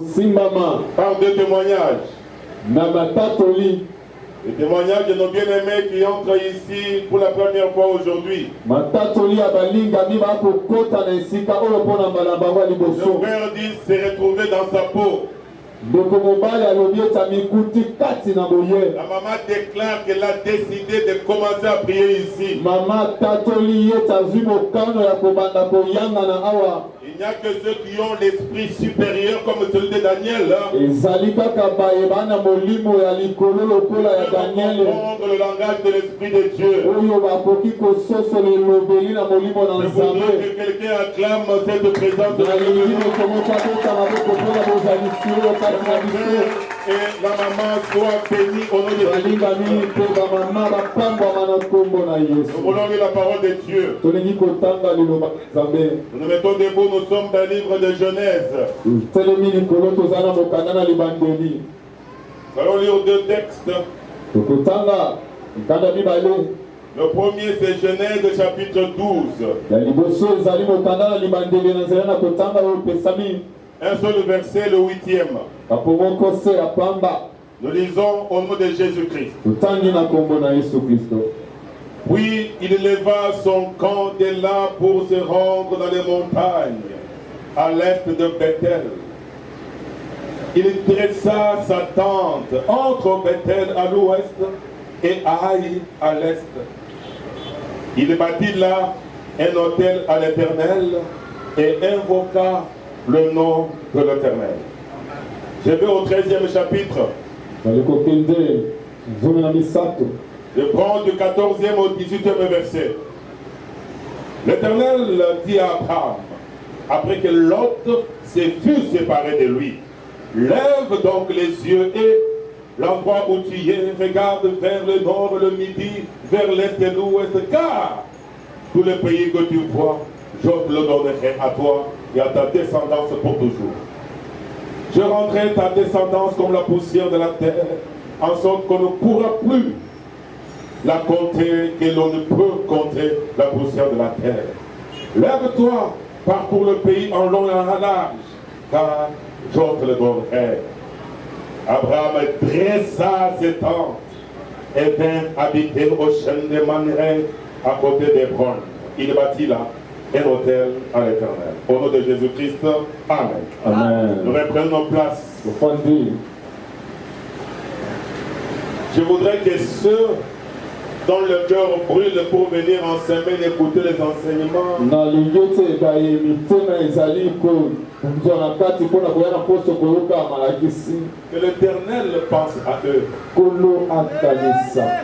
Simbama. Par deux témoignages. Namatatoli. Les témoignages de nos bien-aimés qui entrent ici pour la première fois aujourd'hui. Matatoli abalinga biba kokota na esika oyo pona malabango liboso. Le frère dit s'est retrouvé dans sa peau. La maman déclare qu'elle a décidé de commencer à prier ici. Il n'y a que ceux qui ont l'esprit supérieur comme celui de Daniel. Comprendre le langage de l'esprit de Dieu. Je voudrais que quelqu'un acclame cette présence de Dieu. Et la maman soit bénie au nom de Jésus. Nous voulons lire la parole de Dieu. Nous nous mettons debout, nous sommes dans le livre de Genèse. Nous allons lire deux textes. Le premier c'est Genèse chapitre 12. Un seul verset, le 8e. Nous lisons au nom de Jésus-Christ. Puis il leva son camp de là pour se rendre dans les montagnes, à l'est de Bethel. Il dressa sa tente entre Bethel à l'ouest et Haï à l'est. Il bâtit là un autel à l'Éternel et invoqua le nom de l'Éternel. Je vais au 13e chapitre. Je prends du 14e au 18e verset. L'Éternel dit à Abraham, après que Lot se fut séparé de lui, lève donc les yeux et l'endroit où tu es, regarde vers le nord, le midi, vers l'est et l'ouest, car tout le pays que tu vois, je le donnerai à toi et à ta descendance pour toujours. Je rendrai ta descendance comme la poussière de la terre, en sorte qu'on ne pourra plus la compter, que l'on ne peut compter la poussière de la terre. Lève-toi, parcours le pays en long et en large, car je te le donnerai. Abraham dressa ses tentes et vint habiter au chêne de Mamré à côté d'Hébron. Il bâtit là un autel à l'Éternel. Au nom de Jésus-Christ, Amen. Amen. Nous reprenons nos places. Je voudrais que ceux dont le cœur brûle pour venir en semaine écouter les enseignements, que l'Éternel pense à eux, que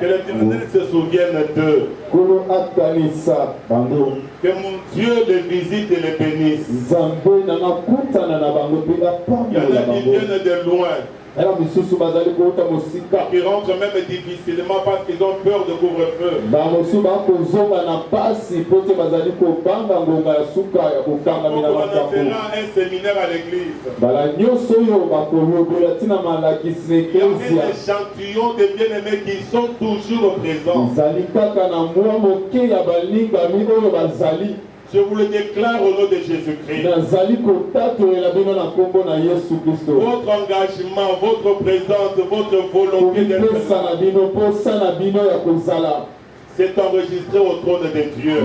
l'Éternel se souvienne d'eux, que mon Dieu les visite et les bénisse. Il y en a qui viennent de loin, qui rentrent même difficilement parce qu'ils ont peur de couvre-feu. On fera un séminaire à l'église. Il y a un échantillon de bien-aimés qui sont toujours présents. Je vous le déclare au nom de Jésus-Christ. Votre engagement, votre présence, votre volonté d'être c'est enregistré au trône de Dieu. Au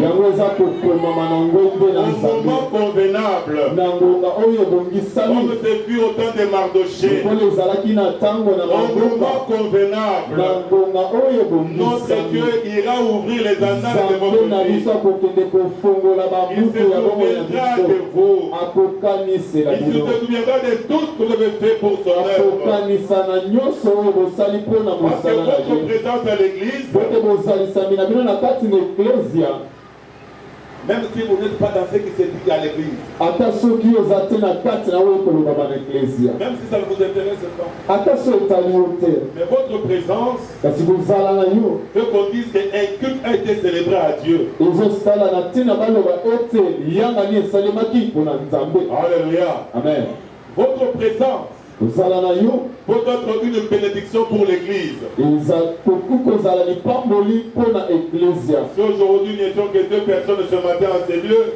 moment convenable, comme ce fut au temps de Mardoché, au moment convenable, notre Dieu ira ouvrir les annales de votre vie. Il se souviendra de vous. Il se souviendra de tout ce que vous avez fait pour son œuvre. Parce que votre présence à l'église, même si vous n'êtes pas dans ce qui se dit à l'église, même si ça ne vous intéresse pas, mais votre présence veut qu'on dise qu'un culte a été célébré à Dieu. Alléluia. Amen. Votre présence peut être une bénédiction pour l'église. Si aujourd'hui nous n'étions que deux personnes ce matin en ces lieux,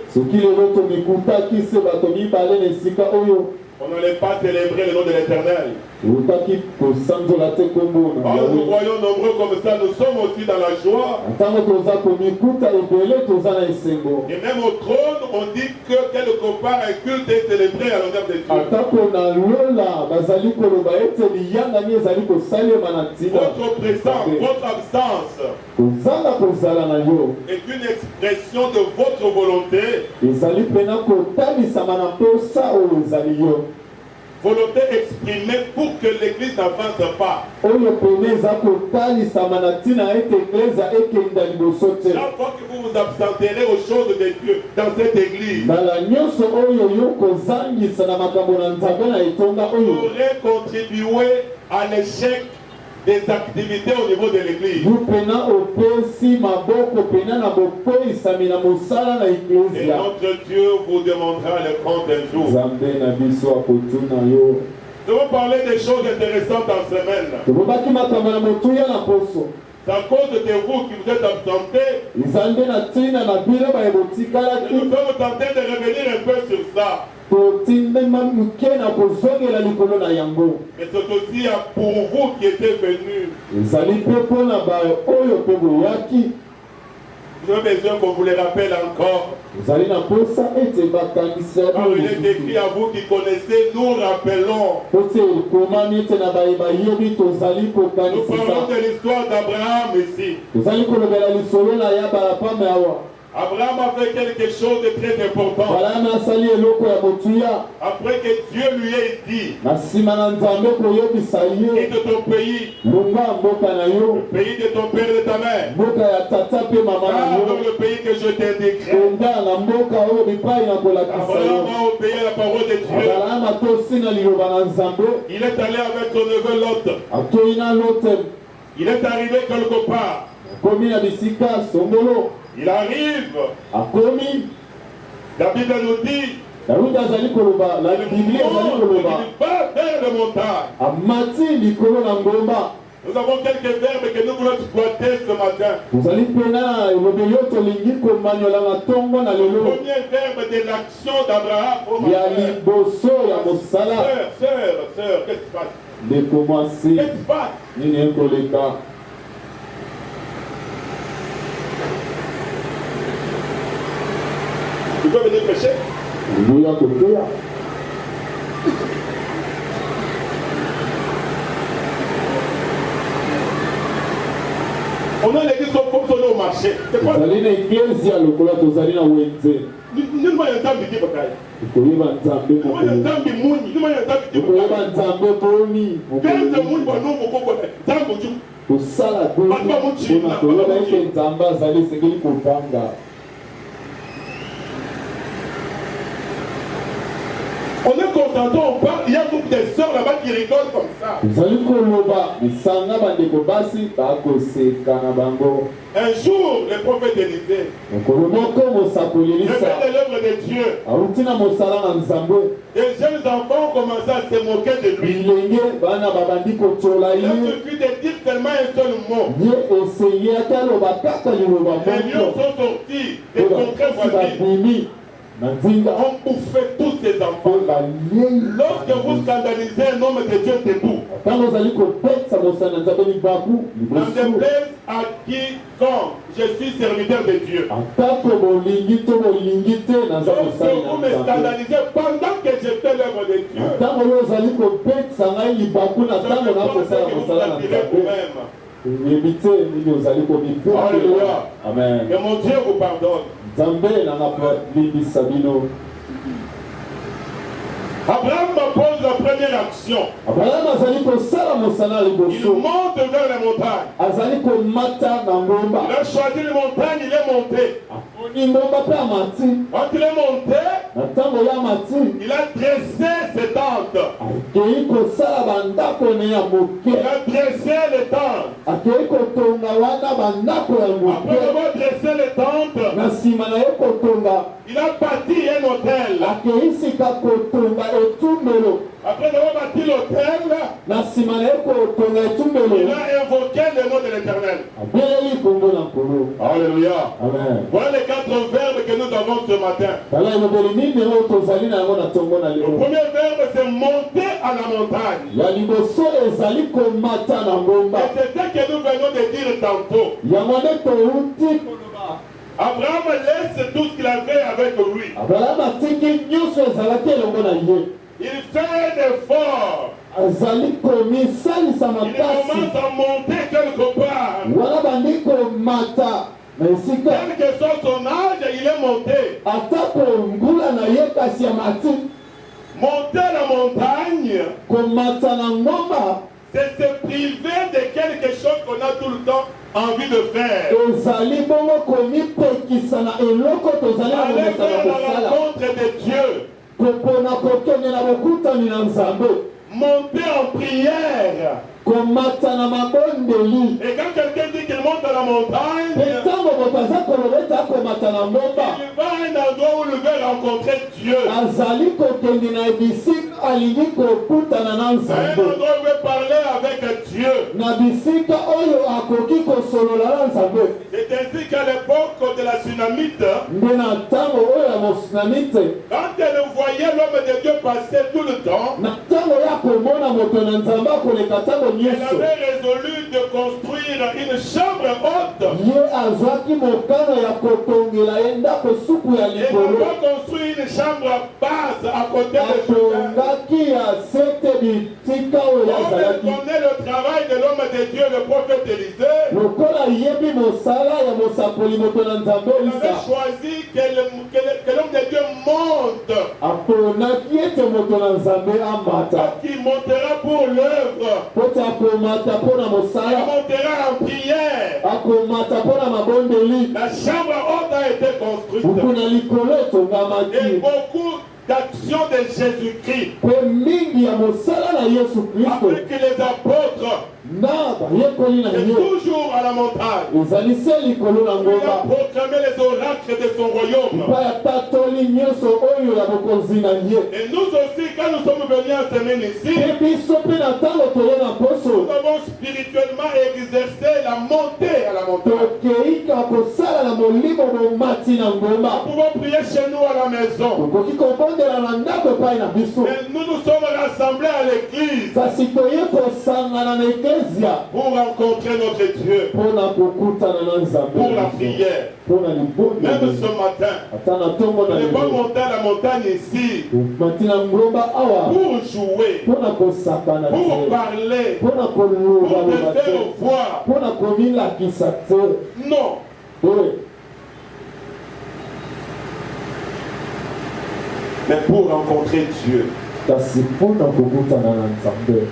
On n'allait pas célébrer le nom de l'Éternel. utaki kosanzola te kombo na Or, nous Yawe. voyons nombreux comme ça, nous sommes aussi dans la joie. Ntango toza komikuta ebele toza na esengo. Et même au trône, on dit que quelque part un culte est célébré à l'honneur de Dieu. Atako na lola bazali koloba ete liyangani ezali kosalema na ntina. Votre présence, votre absence kozala kozala na yo est une expression de votre volonté. ezali pena kotalisama na mposa oyo ezali yo. Volonté exprimée pour que l'Église n'avance pas. Oyo pene eza kotalisama na ntina ete eklezia ekenda liboso te. Chaque fois que vous vous absenterez aux choses de Dieu dans cette Église, mbala nyonso oyo yo kozangisa na makambo na nzambe na etonga vous oyo aurez contribué à l'échec des activités au niveau de l'Église. yo pena opesi maboko pena na bokweyisami na mosala na Et eklezia. notre Dieu vous demandera le compte un jour. nzambe na biso akotuna yo. Nous allons parler des choses intéressantes en semaine. tolobaki makambo na motuya na poso C'est à cause de vous qui vous êtes absentés. eza nde na ntina na bino baye Et nous botikalaki sommes tentés de revenir un peu sur ça. totindema moke na kozongela likolo na yango. Mais c'est aussi pour vous qui étiez venus. ezali mpe mpo na bayo oyo mpe boyaki. Nous avons besoin qu'on vous le rappelle encore. ezali na mposa ete bakangisaka Quand il est écrit à vous qui connaissez, nous rappelons. po te ekomami ete na baye bayebi tozali Nous parlons kokanisisa. de l'histoire d'Abraham ici. tozali kolobela lisolo na ya balapame awa. Abraham a fait quelque chose de très important. balami asali eloko ya motuya Après que Dieu lui ait dit, na nsima na nzambe koyebisa ye quitte ton pays, lunga mboka na yo, le pays de ton père et de ta mère, mboka ya tata mpe mama na va dans yo, le pays que je t'indiquerai. kenda na mboka oyo bipai na kolakisa Abraham yo. a obéi à la parole de Dieu. balama tosina liloba na nzambe Il est allé avec son neveu Lot. akei na lote Il est arrivé quelque part. akomi na bisika songolo Il arrive. akomi. La Bible nous dit, Daudi azali koloba la biblia ezali koloba il va vers les montagnes. amati likolo na ngomba. Nous avons quelques verbes que nous voulons exploiter ce matin. tozali mpena elobeli oyo tolingi komanyola na ntongo na Le lelo premier verbe de l'action d'Abraham. Oh, ma ya sœur. liboso ya mosala. Sœur, qu'est-ce qui se passe? ndeko mwasi Qu'est-ce qui se passe? nini ekoleka. Tu peux venir prêcher? luya koteya On a l'église comme on est au marché. C'est quoi? tozali na eklezia lokola tozali na wenze. Nous voyons un temps qui bataille. tokoyeba nzambe Nous voyons un mokolo. temps qui mouille. Nous voyons un temps qui tokoyeba bataille. nzambe boni Quand c'est mokolo. mouille, nous avons un temps qui kosala boni mpona koyeba ete nzambe azali esengeli kobanga. on est concentré, on parle, il y a un groupe de sœurs là-bas qui rigolent comme ça. tozali koloba lisanga bandeko basi bakoseka na bango. Un jour, le prophète Élisée, mokolo moko mosakoli le elisa fait de l'œuvre de Dieu, awuti na mosala na nzambe. les jeunes enfants ont commencé à se moquer de lui. bilenge bana babandi kotiola Il a ye. suffi de dire seulement un seul mot. ye esengeli aloba kaka liloba Les lions moko. sont sortis des po contrées bakasi voisines. babimi na nzinga On bouffait tous ces po enfants. baliei. Lorsque vous scandalisez un homme de Dieu debout, ntango ozali kopesa mosala na nzambe libaku n'en liboso. déplaise à quiconque, je suis serviteur de Dieu. atako bolingi to bolingi te naza Lorsque kosali vous na me nzambe. scandalisez pendant que je fais l'œuvre de Dieu, ntango oyo ozali kopesa ngai libaku na ça ntango ne na pense kosala que vous mosala na attirez nzambe. vous-même. oyebi te nini ozali komipela. Alléluia. amen. Que mon Dieu vous pardonne. nzambe nanga limbisa bino. Abraham pose la première action. abrahamu azali kosala mosala Il liboso. monte vers les montagnes. azali komata na ngomba. Il a choisi les montagnes, il est monté. akoni ngomba mpe amati. Quand il est monté, na ntango ya mati il a dressé ses tentes. akei kosala bandako ne ya moke. Il a dressé les tentes. akei kotonga wana bandako ya Après moke. avoir dressé les tentes, na nsima na ye kotonga il a bâti un hôtel. akei sika kotonga etumbelo. Après avoir bâti l'hôtel, na nsima na ye kotonga etumbelo il a invoqué le nom de l'Éternel. abeleli kombo na nkolo. Alléluia. amen. Voilà les 4 verbes que que nous avons ce matin. Tala elobeli nini oyo tozali na yango na ntongo na Le lelo. premier verbe, c'est monter à la montagne. Ya liboso ezali komata na ngomba. Et c'est ce que nous venons de dire tantôt. Yango nde touti koloba. Abraham laisse tout ce qu'il avait avec lui. Abraham atiki nyonso ezalaki elongo na ye. Il fait un effort. Azali komisalisa Il makasi. commence à monter quelque part. Wana bandi komata na esika. Quel que soit son âge, il est monté. Atako ngula na ye kasi amati. Monter la montagne, Komata na ngomba. c'est se priver de quelque chose qu'on a tout le temps envie de faire. Tozali bongo komipekisa na eloko tozali na Aller komesa na faire la kosala. rencontre de Dieu. Kopona kokende na bokutani na Nzambe. Monter en prière. Komata na mabondeli. Et quand quelqu'un dit qu'il monte à la montagne, Ntango moto aza kolobeta akomata na ngomba. il va à un endroit où il veut rencontrer Dieu. Azali kokende na bisika alingi kokutana na Un Nzambe. endroit où il veut parler avec Dieu. Na bisika oyo akoki kosolola na Nzambe. C'est ainsi qu'à l'époque de la tsunamite, Nde na ntango oyo ya mosunamite. quand elle voyait l'homme de Dieu passer tout le temps, Na ntango ya komona moto na Nzambe akoleka ntango elle nyonso. avait résolu de construire une chambre haute. Ye azwaki mokano ya kotongela ye ndako suku ya Elle n'a likolo. pas construit une chambre basse à côté de Judas. Atongaki ya sete bitika oyo Comme elle azalaki. connaît le travail de l'homme de Dieu, le prophète Élisée, Lokola yebi mosala ya mosakoli moto na Nzambe elle avait Elisa. choisi que l'homme de Dieu monte. Aponaki ete moto na Nzambe amata. Parce qu'il montera pour l'œuvre. Pote akomata mpo na Il mosala. montera en prière. Akomata mpo na mabondeli. La chambre haute a été construite. Buku na likolo Et etongamaki. beaucoup d'actions de Jésus-Christ. Mpe mingi ya mosala na Yesu Kristo Après que les apôtres, na bayekoli na c'est ye toujours à la montagne. ezali se likolo na Il a ngomba. proclamé les oracles de son royaume. Epai atatoli nyonso oyo ya bokonzi na ye. Et nous aussi, quand nous sommes venus en semaine ici, Mpe biso mpe na ntango toye na nous poso avons spirituellement exercé la montée à la montagne. tokeika kosala na molimo momati na ngomba. Nous pouvons prier chez nous à la maison. Tokoki kobondela na ndako epai na biso. Et nous nous sommes rassemblés à l'église Kasi toye kosangana na eklezia pour rencontrer notre Dieu, mpo na kokutana na Nzambe pour la na biso. prière. Mpo na Même libondeli. ce matin, Ata na ntongo na ne pas lelo monter à la montagne ici mati na ngomba awa pour jouer, mpo na kosakana pour te, parler, mpo na pour kolobaloba te te, faire voir. mpo na komilakisa te. Non. Oye, Mais pour rencontrer Dieu. kasi mpo na kokutana na Nzambe.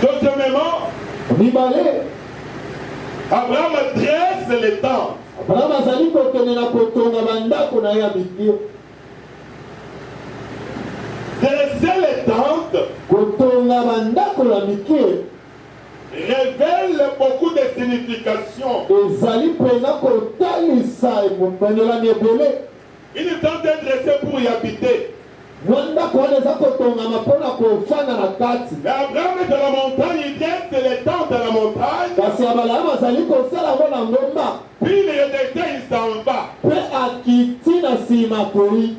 Deuxièmement, Mibale, Abraham dresse les tentes. Abraham azali kokende na kotonga bandako na ye ya mikio. Dresser les tentes Kotonga bandako ya mikio révèle beaucoup de significations. ezali mpena kotalisa emonganelani ebele. Une tente est dressée pour y habiter. Mwa ndako wana eza kotongama mpo na kofanda na kati. Mais Abraham est à la montagne, il dresse les tentes à la montagne, Kasi Abraham azali kosala yango na ngomba. puis il redescend, il s'en va. Mpe akiti na nsima koi.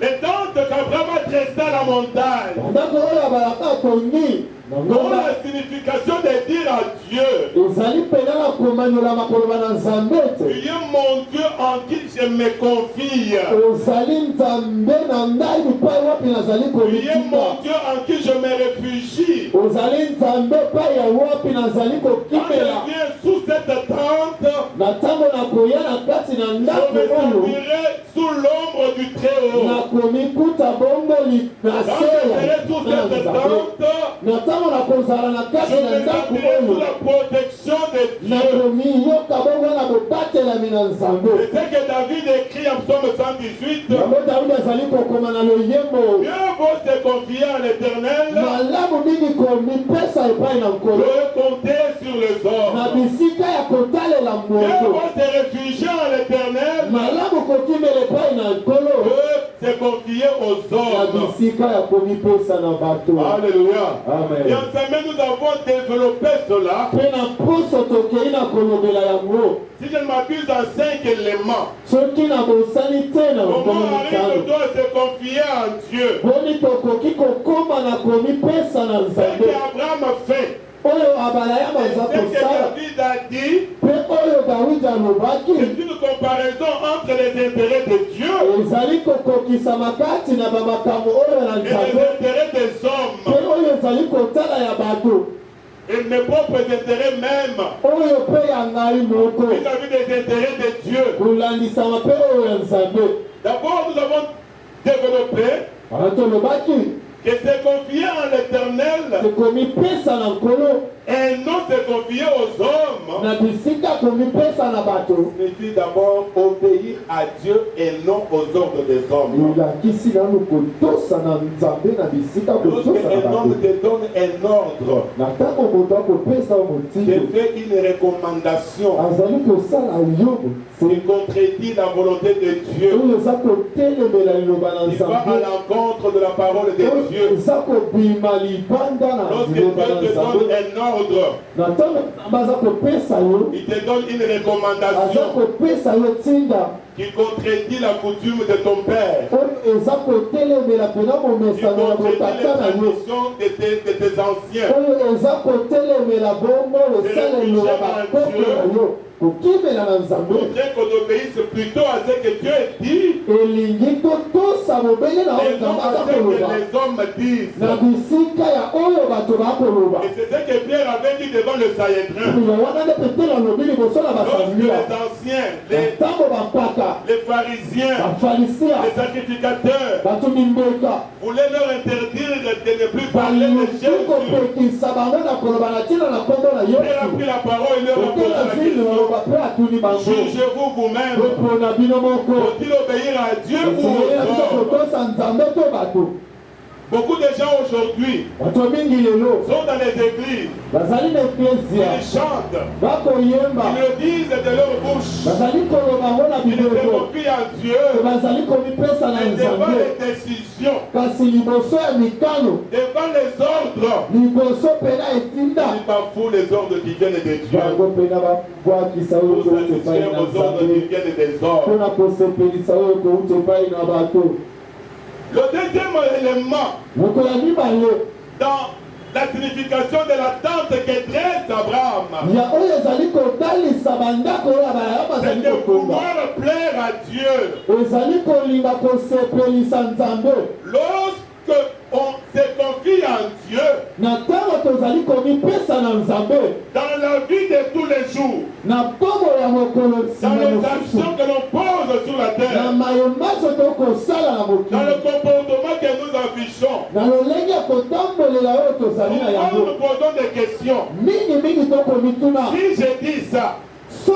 Les tentes qu'Abraham a dressées à la montagne Bandako oyo abalaka atongi na ont ngomba la signification de dire à Dieu, ezali mpena na komanyolama koloba na Nzambe tu ete es mon Dieu en qui je me confie. ozali Nzambe na ngai bipai wapi nazali Tu es komitika. mon Dieu en qui je me réfugie. Ozali Nzambe epai ya wapi nazali Quand kokimela. je viens sous cette tente, Na ntango nakoya na kati na je ndako me oyo sentirai sous l'ombre du Très-Haut. nakomikuta bongo na Quand se je serai ya sous na cette Nzambe. tente, Na ntango nakozala na je kati na me ndako sentirai sous oyo la protection de Dieu. nakomiyoka bongo na kobatelami na Nzambe. C'est ce que David écrit en psaume 118. Yango Daudi azali kokoma na loyembo. Mieux vaut se confier à l'Éternel Malamu mingi komipesa epai na nkolo que compter sur les na hommes. bisika ya kotalela Mieux moto. vaut se réfugier en l'Éternel Malamu kokimela epai na nkolo que se confier confié aux hommes. Alléluia. Amen. Et en semaine, nous avons développé cela. Si je ne m'abuse, en 5 éléments. Comment arrive doit se confier en Dieu? Ce qu'Abraham a fait. Ce que David a dit, c'est une comparaison entre les intérêts de Dieu et les intérêts des hommes. Et mes propres intérêts même vis-à-vis des intérêts de Dieu. D'abord, nous avons développé que se confier en l'Éternel et non se confier aux hommes signifie d'abord obéir à Dieu et non aux ordres des hommes. Lorsqu'un homme te donne un ordre, te fait une recommandation qui contredit la volonté de Dieu, il va à l'encontre de la parole de Dieu. Lorsque Dieu te donne un ordre, il te donne une recommandation qui contredit la coutume de ton père, qui contredit les traditions de tes anciens. Montrer qu'on obéisse plutôt à ce que Dieu dit et non à ce que les hommes disent. Et c'est ce que Pierre avait dit devant le Sanhédrin. Lorsque les anciens, les pharisiens, les sacrificateurs voulaient leur interdire de ne plus parler de Jésus, Pierre a pris la parole et leur a posé la question. Jugez-vous vous-même. Faut-il obéir à Dieu ou aux hommes? Beaucoup de gens aujourd'hui sont dans les églises. Ils chantent. Ils le disent de leur bouche. Ils se confient à Dieu. Et devant les décisions, devant les ordres, ils bafouent les ordres qui viennent de Dieu. Pour satisfaire aux ordres qui viennent des hommes. Le deuxième élément dans la signification de l'attente que dresse Abraham, c'est de pouvoir plaire à Dieu. Lorsque on se confie en Dieu, dans la vie de tous les jours, dans les actions que l'on pose sur la terre, dans le comportement que nous affichons, nous posons des questions. Si je dis ça, si je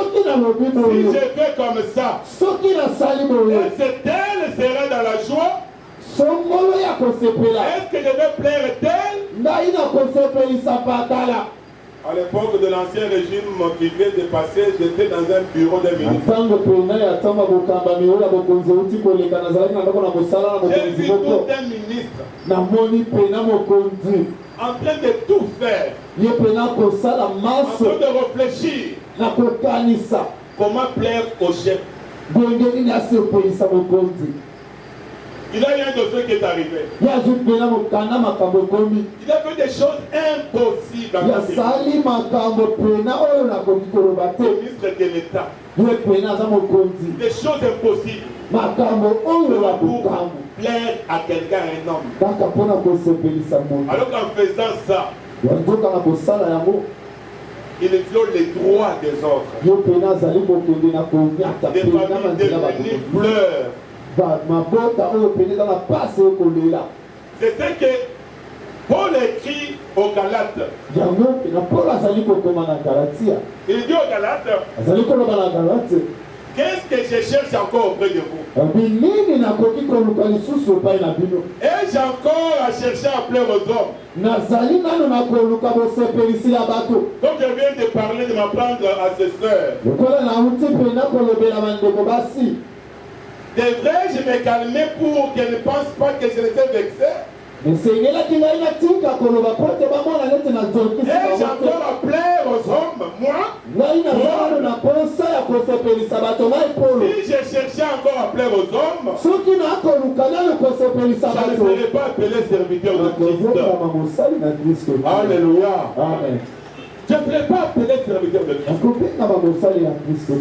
fais comme ça, est-ce qu'elle sera dans la joie? Est-ce que je vais plaire tel? À l'époque de l'ancien régime qui vient de passer, j'étais dans un bureau d'un ministre. J'ai vu tout un ministre en train de tout faire, en train de réfléchir comment plaire au chef. Il a eu un dossier qui est arrivé. Il a fait des choses impossibles à la ministre de l'État. Des choses impossibles. Pour plaire à quelqu'un, un homme. Alors qu'en faisant ça, il viole les droits des autres. Des familles devenues pleurent. C'est ce que Paul écrit aux Galates. Il dit aux Galates, qu'est-ce que je cherche encore auprès de vous? Ai-je encore à chercher à plaire aux hommes? Comme je viens de parler, de m'apprendre à ses sœurs, Devrais-je me calmer pour qu'elle ne pense pas que je l'étais vexé? Et j'ai encore à plaire aux hommes, moi? Si je cherchais encore à plaire aux hommes, je ne serais pas appelé serviteur de Christ. Alléluia. Amen. Je ne serais pas appelé serviteur de Christ.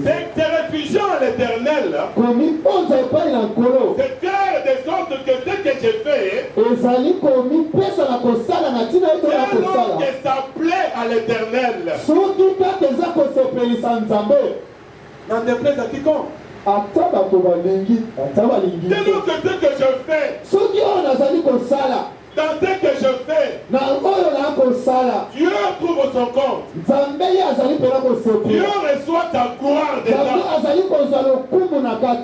C'est te réfugiant à l'éternel. C'est faire de sorte que ce que j'ai fait, que ça plaît à l'éternel. N'en déplaise à quiconque. Dès lors que ce que je fais, dans ce que je fais, Dieu trouve son compte. Dieu reçoit ta gloire dedans.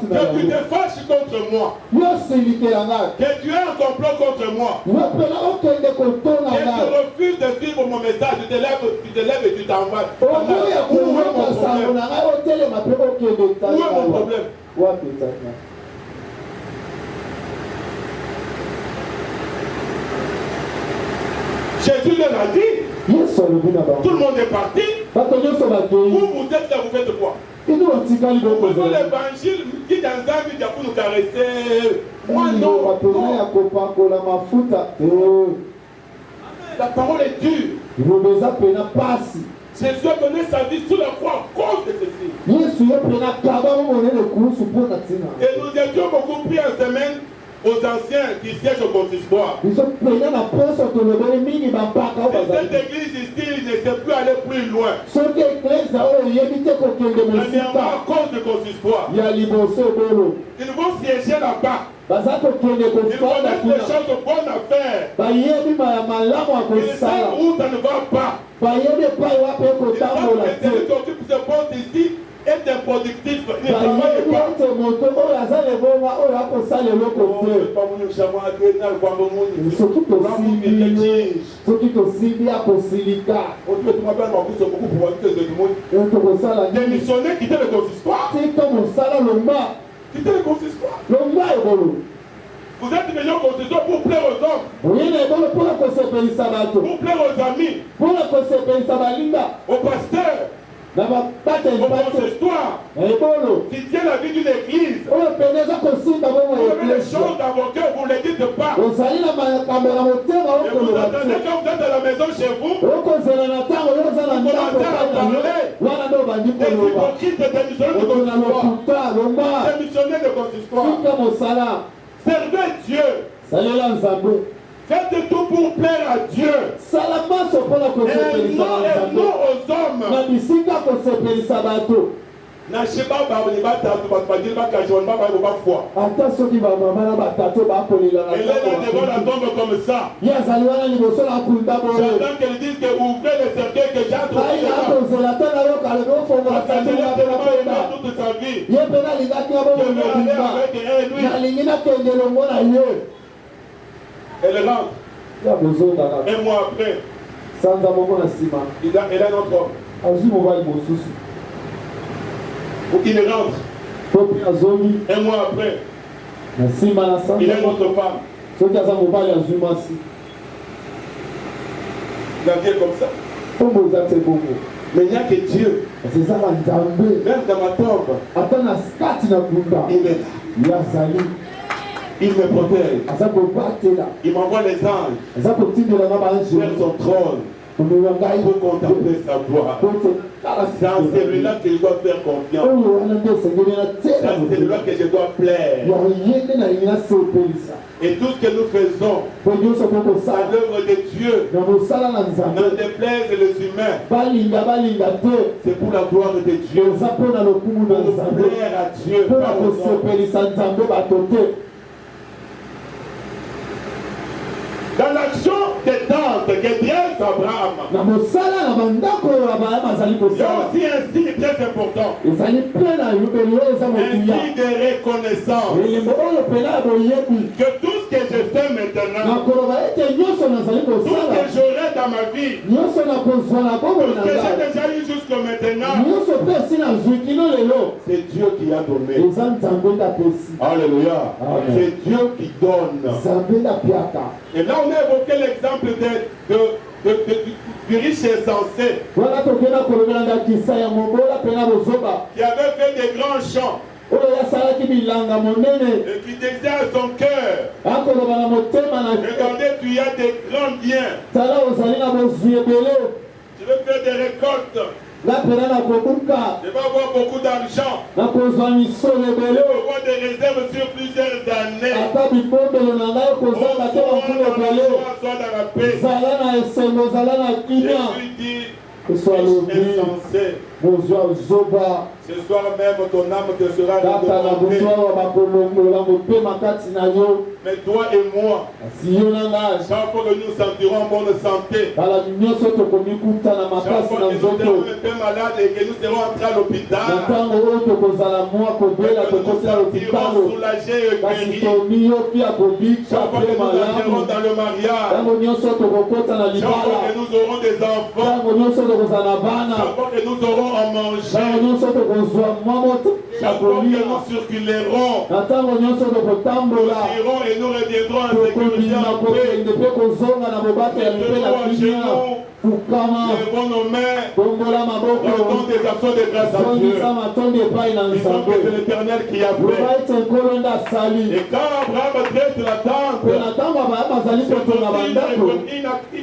Que tu te fâches contre moi, que tu aies un complot contre moi, que tu refuses de suivre mon message, tu te lèves et tu t'envoies. Où est mon problème? Jésus leur a dit, tout le monde est parti. Vous êtes là, vous faites quoi? Vous l'évangile qui dans un but pour nous caresser. Moi non. La parole est dure. Jésus a donné sa vie sur la croix à cause de ceci. Et nous étions beaucoup pris en semaine aux anciens qui siègent au consistoire. Et cette église ici ne sait plus aller plus loin. Premièrement, à cause du consistoire. Ils vont siéger là-bas. Ils connaissent les choses de bonne affaire. Ils savent où ça ne va pas. Ils savent que celui qui occupe ce poste ici est improductif. Il ne travaille pas. Démissionner, quitter le consistoire. Quitter le consistoire. Vous êtes venu au consistoire pour plaire aux hommes. Pour plaire aux amis. Au pasteur. Au consistoire qui tient la vie d'une église. Vous avez les choses dans vos cœurs, vous ne les dites pas. Et vous attendez quand vous êtes à la maison chez vous. Vous commencez à parler des hypocrites démissionnés de consistoire. Démissionnés de consistoire. Servez Dieu. Faites tout pour plaire à Dieu. Et non aux hommes. Elle est devant la tombe comme ça. J'entends qu'elle dise que ouvrez le cercueil que j'ai trouvé toute sa vie. Je vais aller avec lui. Elle rentre. Un mois après, il a un autre homme. Il rentre. Un mois après, il a une autre femme. Il a dit comme ça. Mais il n'y a que Dieu. Même dans ma tombe, il est là. Il me protège. Il m'envoie les anges vers son trône pour contempler sa gloire. C'est en celui-là que je dois faire confiance. C'est en celui-là que je dois plaire. Et tout ce que nous faisons à l'œuvre de Dieu, n'en déplaise les humains, c'est pour la gloire de Dieu, pour plaire à Dieu, pas aux hommes. Dans l'action des tentes que Dieu Abraham, il y a aussi un signe très important. Un signe de reconnaissance. Que tout ce que je fais maintenant, tout ce que j'aurai dans ma vie, tout ce que j'ai déjà eu jusque jusqu'à maintenant, nyonso mpe esi nazwi kino lelo c'est Dieu qui a donné. eza nzambe nde apesi Alléluia. Amen. C'est Dieu qui donne. nzambe nde apiaka. Et là, on a évoqué l'exemple du riche insensé wana tokenda kolobelanga kisa ya mobola mpe na bozoba qui avait fait des grands champs oyo yasalaki bilanga monene et qui disait à son cœur, akoloba na motema na regardez, tu as des grands biens. tala ozali na bozwi ebele Je vais faire des récoltes. nga mpena nakobuka Je vais avoir beaucoup d'argent. nakozwa misolo Je ebele vais avoir des réserves sur plusieurs années. ata bibombelo na ngai kozanga te bakulu ebele Soit dans la paix. zala na esengo zala na kimia Jésus dit, eso riche alobi insensé, bozwa zoba ce soir même ton âme te sera kaka na redemandée. butu awa bakolongola mopema kati na yo Mais toi et moi, kasi yo na ngai chaque fois que nous sentirons en bonne santé, kala nyonso tokomikuta na chaque makasi fois na que nous serons nzoto un peu malades et que nous serons entrés à na l'hôpital, ntango oyo tokozala mwa kobela que nous nous tokotela sentirons lopitalo soulagés et kasi guéris. tomiyoki akobika Chaque fois mpe que nous entrerons malamu dans le mariage, ntango nyonso tokokota na chaque fois libala que nous aurons des enfants, ntango nyonso tokozala na bana chaque fois que nous aurons à ntango manger, nyonso tokozwa mwa moto ya chaque fois que kolia nous circulerons, na ntango nyonso nous tokotambola irons et nous reviendrons en sécurité tokobima en paix. kokende mpe kozonga na bobata ya mpe na kimia fukama Lèvons nos mains, tombola maboko rendons des actions de grâce à Dieu. zongisa matondi epai na Disons que c'est nzambe l'Éternel qui a loba fait. ete nkolo nde asali Et quand Abraham dresse la mpe tente, na ntango abaya bazali c'est kotonga aussi bandako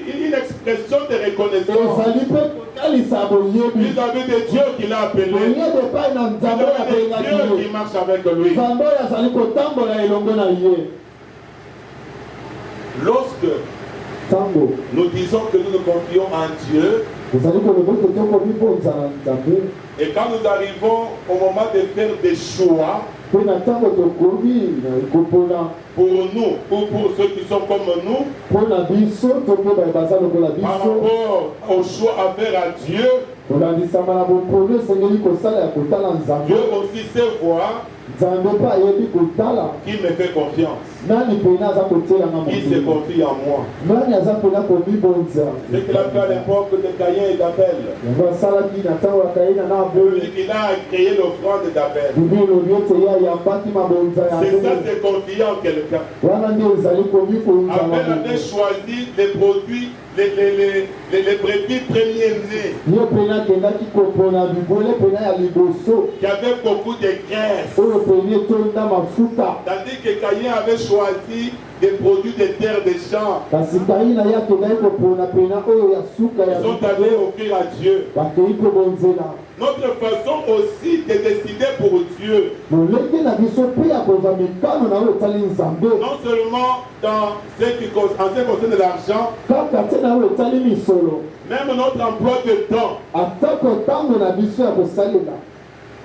une expression de reconnaissance ezali mpe kotalisa boyebi vis-à-vis de Dieu qui l'a appelé, boyebi epai na nzambe oyo vis-à-vis de abengaki Dieu ye qui marche avec lui. nzambe oyo azali kotambola elongo na ye Lorsque ntango nous disons que nous nous confions en Dieu, ezali koloba ete tokomibonza na nzambe et quand nous arrivons au moment de faire des choix mpe na ntango tokomi na ekopona pour nous ou pour ceux qui sont comme nous, mpo na biso to mpe baye baza lokola par biso rapport au choix à faire à Dieu, kolandisama na bopolo esengeli kosala ya kotala nzambe Dieu aussi sait voir nzambe mpe ayebi kotala qui me fait confiance, nani mpena aza kotielanga qui se mokili confie en moi. nani aza mpena komibonza Ce qu'il a fait à l'époque de Caïn et d'Abel. yango asalaki na ntango ya kaina na abeli Il a créé l'offrande d'Abel. bibi elobi ete ye ayambaki mabonza ya C'est ça, abeli c'est confier en quelqu'un. wana nde ezali komikonzala Abel avait choisi les produits, les brebis premiers-nés ye mpena akendaki kopona bibwele mpena ya liboso qui avaient beaucoup de graisse. oyo peni etonda mafuta Tandis que Caïn avait choisi des produits des terres des champs. kasi kaina ye akendaki kopona pena oyo ya suka ya Ils sont allés offrir à Dieu. bakei kobonzela Notre façon aussi de décider pour Dieu, lolenge na biso mpe ya kozwa mikano na oyo etali nzambe non seulement en ce qui concerne l'argent, kaka te na oyo etali misolo même notre emploi de temps, atako ntango na biso ya kosalela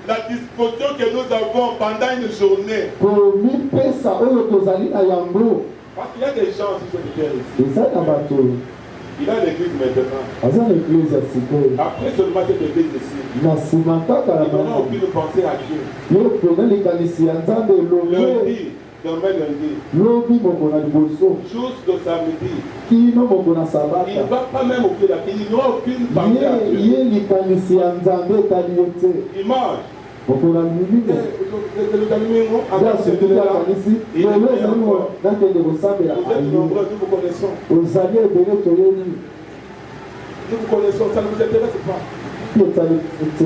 la disposition que nous avons pendant une journée. komipesa oyo tozali na yango Parce qu'il y a des gens qui sont derrière ici. eza na bato Il a l'église maintenant. aza na eglize ya sikoyo Après seulement cette église ici, na nsima kaka na il n'aura bango aucune pensée à Dieu. yo pena likanisi ya nzambe elonge Lundi, demain lundi, lobi moko na liboso jusqu'au samedi, kino moko na il ne sabata va pas même offrir la il n'aura aucune pensée à Dieu. ye likanisi ya nzambe etali ye te Il mange. moko na milimo soki akanisi lelo ezali nakende kosambela Vous êtes nombreux, nous vous connaissons. ozali ebele toyebi Nous vous connaissons, ça ne vous intéresse pas. pi etali te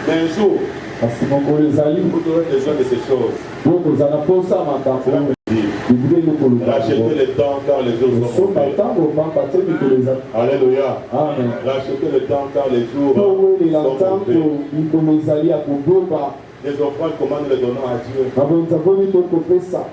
Mais un jour, kasi mokolo ezali vous aurez besoin de ces choses. po kozala mposa makambo Cela veut dire, biblia elokoloba rachetez le temps car les jours sont osomba mauvais. ntango pamba te mikolo ezali Alléluia. amen Rachetez le temps car les jours towelela sont ntango mauvais. mikolo ezali ya koboba Les offrandes, comment nous les donnons à Dieu? mabonza boni tokopesa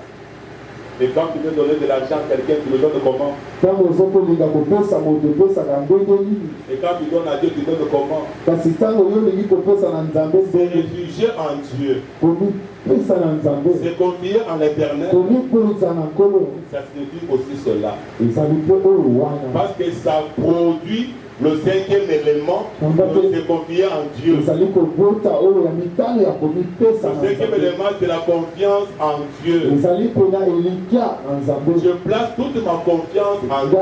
Et quand tu veux donner de l'argent à quelqu'un, tu le donnes comment? ntango ozokolinga kopesa moto opesaka ndenge nini Et quand tu donnes à Dieu, tu donnes comment? kasi ntango yo olingi kopesa na nzambe C'est réfugié en Dieu. komipesa na nzambe C'est confié en l'éternel. komibonza na nkolo Ça signifie aussi cela. ezali mpe oyo wana Parce que ça produit Le cinquième élément, c'est se confier en Dieu. Le cinquième élément, c'est la confiance en Dieu. Je place toute ma confiance en Dieu.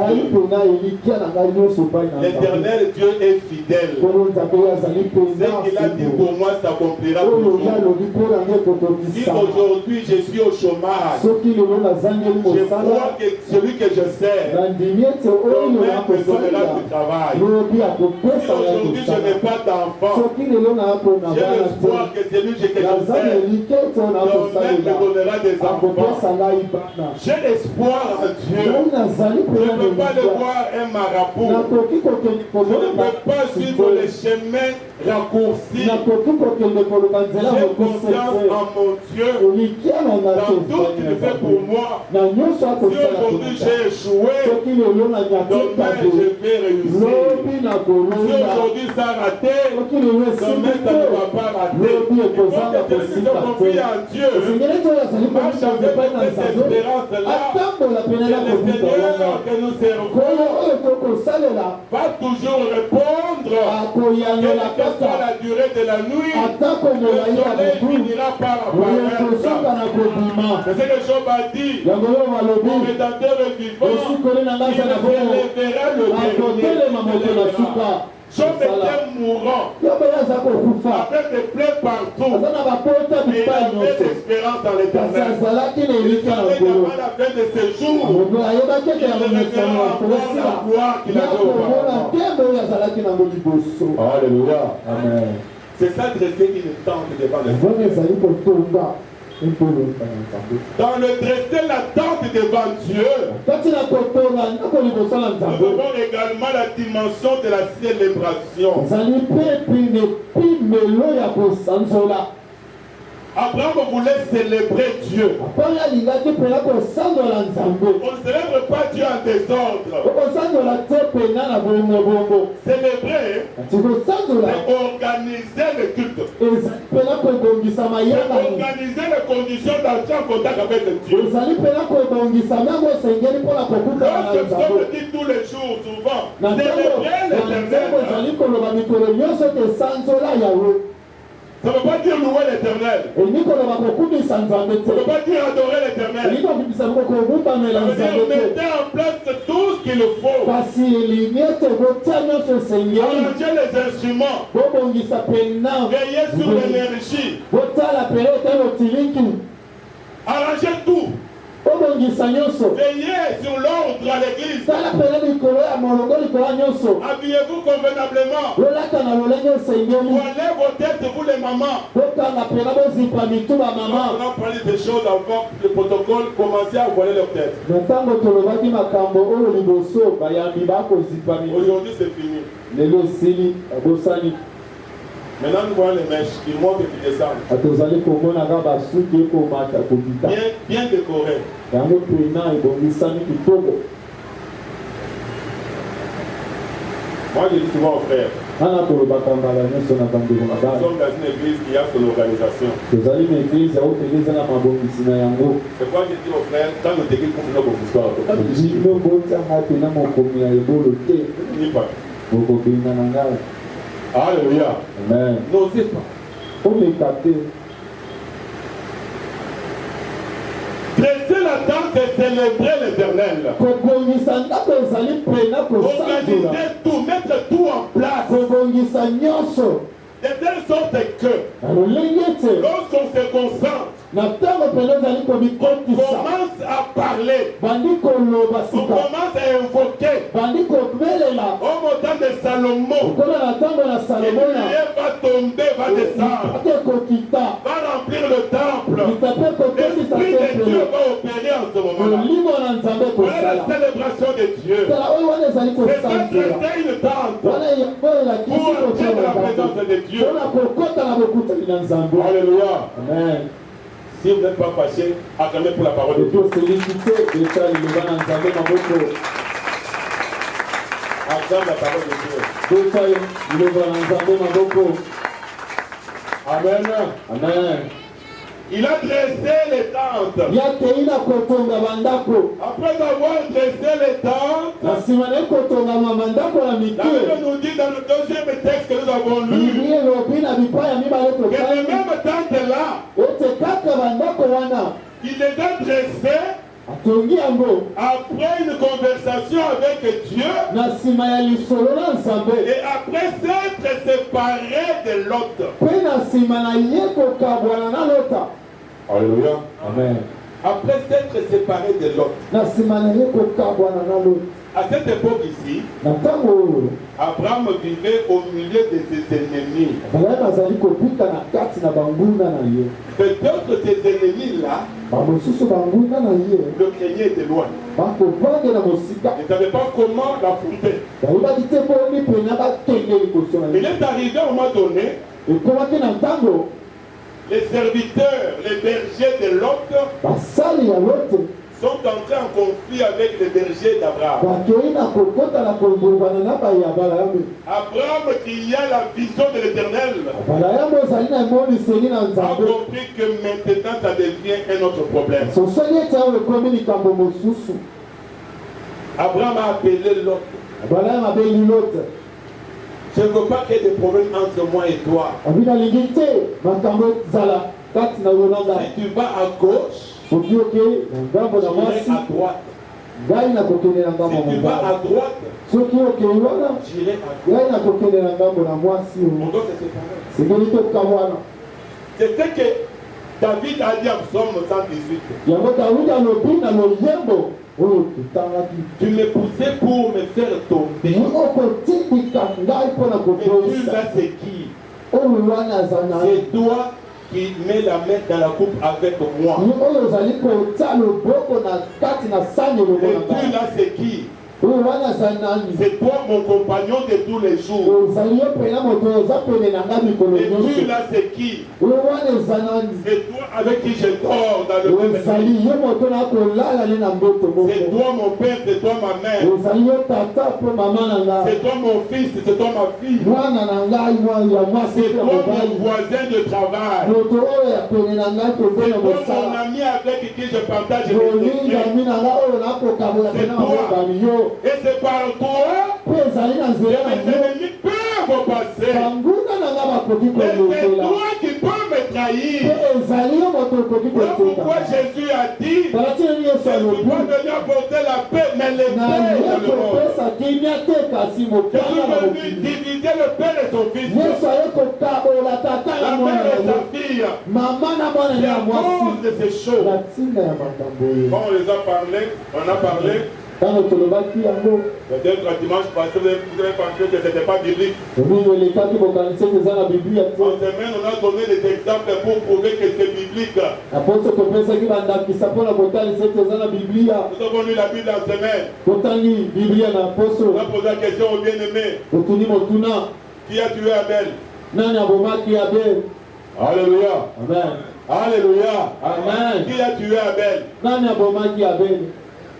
L'Éternel Dieu est fidèle. Ce qu'il a dit pour moi s'accomplira toujours. Si aujourd'hui je suis au chômage, je crois que celui que je sers, lui-même me donnera du travail. Si aujourd'hui je n'ai pas d'enfant, j'ai l'espoir que celui que je sers, lui-même me donnera des enfants. J'ai l'espoir en Dieu. Je ne peux pas le voir un marabout. Je ne peux pas suivre les chemins raccourcis. J'ai confiance en mon Dieu dans tout ce qu'il fait pour moi. Si aujourd'hui j'ai échoué, demain je vais réussir. Si aujourd'hui ça a raté, demain ça ne va pas rater. Il faut que celui qui se confie en Dieu marche avec cette espérance-là. Que le Seigneur que nous servons va toujours répondre. Quelle que soit la durée de la nuit, le soleil finira par apparaître. C'est ce que Job a dit. Mon Rédempteur est vivant. Il se lèvera le dernier. Job était mourant, avec des plaies partout, mais il avait l'espérance dans l'Éternel. Il savait qu'à la fin de ses jours, il reverra encore la gloire qu'il avait auparavant. Alléluia. Amen. C'est ça dresser une tente devant le Seigneur. Dans le dresser la tente devant Dieu, nous avons également la dimension de la célébration. Abraham voulait célébrer Dieu. On ne célèbre pas Dieu en désordre. Célébrer, c'est organiser le culte. C'est organiser les conditions d'entrer en contact avec Dieu. Lorsque Dieu dit tous les jours, souvent, célébrer l'Éternel. Ça ne veut pas dire louer l'Éternel. Ça ne veut pas dire adorer l'Éternel. Ça veut dire mettre en place tout ce qu'il faut. Arranger les instruments. Veiller sur l'énergie. Arranger tout. Veillez sur l'ordre à l'église. Habillez-vous convenablement. Voilez vos têtes, vous les mamans. On a parlé des choses avant le protocole. Commencez à voiler leurs têtes. Aujourd'hui c'est fini. Maintenant nous voyons les mèches qui montent et qui descendent. Bien décorées. Moi je dis souvent aux frères, nous sommes dans une église qui a son organisation. C'est pourquoi je dis aux frères, quand nous t'église pour finir votre histoire, alléluia. Amen. N'osez pas. Dresser la tente et célébrer l'Éternel. Organiser tout, mettre tout en place. De telle sorte que lorsqu'on se concentre, on commence à parler, on commence à invoquer. Au temps de Salomon, le lumière va tomber, va descendre, va remplir le temple. L'Esprit de Dieu va opérer en ce moment-là. Voilà la célébration de Dieu. C'est ça, dresser une tente pour entrer dans la présence de Dieu. Alléluia. Amen. Si vous n'êtes pas fâché, acclamez pour la parole de Dieu. Acclame la parole de Dieu. Amen. Amen. Il a dressé les tentes. yakei na kotonga bandako. Après avoir dressé les tentes, Na nsima na ye kotongama bandako na la mike. Bible nous dit dans le deuxième texte que nous avons lu Biblia elobi na bipaya mibale que les tokani mêmes tentes-là, ete kaka bandako wana il les a dressées atongi yango après une conversation avec Dieu na nsima ya lisolo na nzambe et après s'être séparé de l'autre. mpe na nsima na ye kokabwana na lota. Alléluia. Amen. Après s'être séparé de l'autre. Na nsima na ye kokabwana na lota. À cette époque ici, Na ntango oyo Abraham vivait au milieu de ses ennemis. bazali bazali kopika na kati na banguna na ye. Peut-être ces ennemis-là bamosusu banguna na ye le craignaient de loin. bakobande na mosika Ils ne savaient pas comment l'affronter. bayebaki te mponi mpena bakende liboso na Il ye. est arrivé à un moment donné, ekomaki na ntango les serviteurs, les bergers de Lot basali ya lote sont entrés en conflit avec les bergers d'Abraham. bakei na kokota na kolumbana na bayabalayambe. Abraham, qui a la vision de l'Éternel, balayambe ezali na emoniseli na a nzambe. compris que maintenant ça devient un autre problème. sosali ete awo ekomi likambo mosusu. Abraham a appelé Lot. balayama abeli lote. Je ne veux pas qu'il y ait des problèmes entre moi et toi. abi nalingi te makambo ezala kati na yo na ngai. Si tu vas à gauche, soki oke na ngambo na j'irai mwasi à droite. ngai nakokende na ngambo Si tu vas mobali. à droite, soki okei wana j'irai à gauche. ngai nakokende na ngambo na mwasi On oyo. doit se séparer. sengeli toka wana. C'est ce que David a dit en Psaume 118. yango dawidi alobi na loyembo oyo totangaki. Tu me poussais pour me faire tomber. okotindika ngai mpo na Et tu kotoyisa. là, c'est qui? oyo wana aza na C'est toi qui mets la main dans la coupe avec moi. ye oyo ozali kotia loboko na kati na sani Et elongo na tu ngai. là, c'est qui? oyo wana aza nani? C'est toi mon compagnon de tous les jours. ozali yo mpena moto oza pene na ngai mikolo Et tu nyonso. là, c'est qui? oyo wana eza nani? C'est toi avec qui je dors dans le même ozali lit. ye moto na kolala ne na mbeto C'est moko. toi mon père, c'est toi ma mère. ozali yo tata mpe mama na ngai. C'est toi mon fils, c'est toi ma fille. mwana na ngai ya mwasi C'est mpe toi mon mobali. voisin de travail. moto oyo ya pene na ngai C'est tobena toi mon mosala. ami avec qui je partage mes secrets. molingami na ngai oyo nakokabola C'est mpena toi. mabokami yo. Et c'est par toi mpe ezali na que nzela na mes yo. ennemis peuvent passer. banguna na ngai bakoki Et c'est kolongola. toi qui peux me mpe trahir. ezali yo moto okoki Voilà pourquoi koteka. Jésus a dit, tala tina yesu je ne suis alobi pas venu apporter la paix, mais les na paix ye dans le monde. kopesa kimia te kasi Je mokanda suis na venu mokili. diviser le père et son fils. yesu aye kokabola tata La na mwana mère et na sa ye. fille. mama na mwana C'est ya à mwasi. cause de ces choses. na ntina ya makambo oyo. Quand on les a parlé, on a parlé. ntango tolobaki yango Peut-être le dimanche passé, vous avez pensé que ce n'était pas biblique. omingo elekaki bokanisi ete eza na biblia te. En semaine, on a donné des exemples pour prouver que c'est biblique. aposo topesaki bandakisa mpona kotalisa ete eza na biblia. Nous avons lu la Bible en semaine. totangi biblia na On poso. a posé la question au bien-aimé. totuni motuna Qui a tué Abel? nani abomaki abel. Alléluia. amen. Alléluia. Amen. Qui a tué Abel? nani abomaki abel.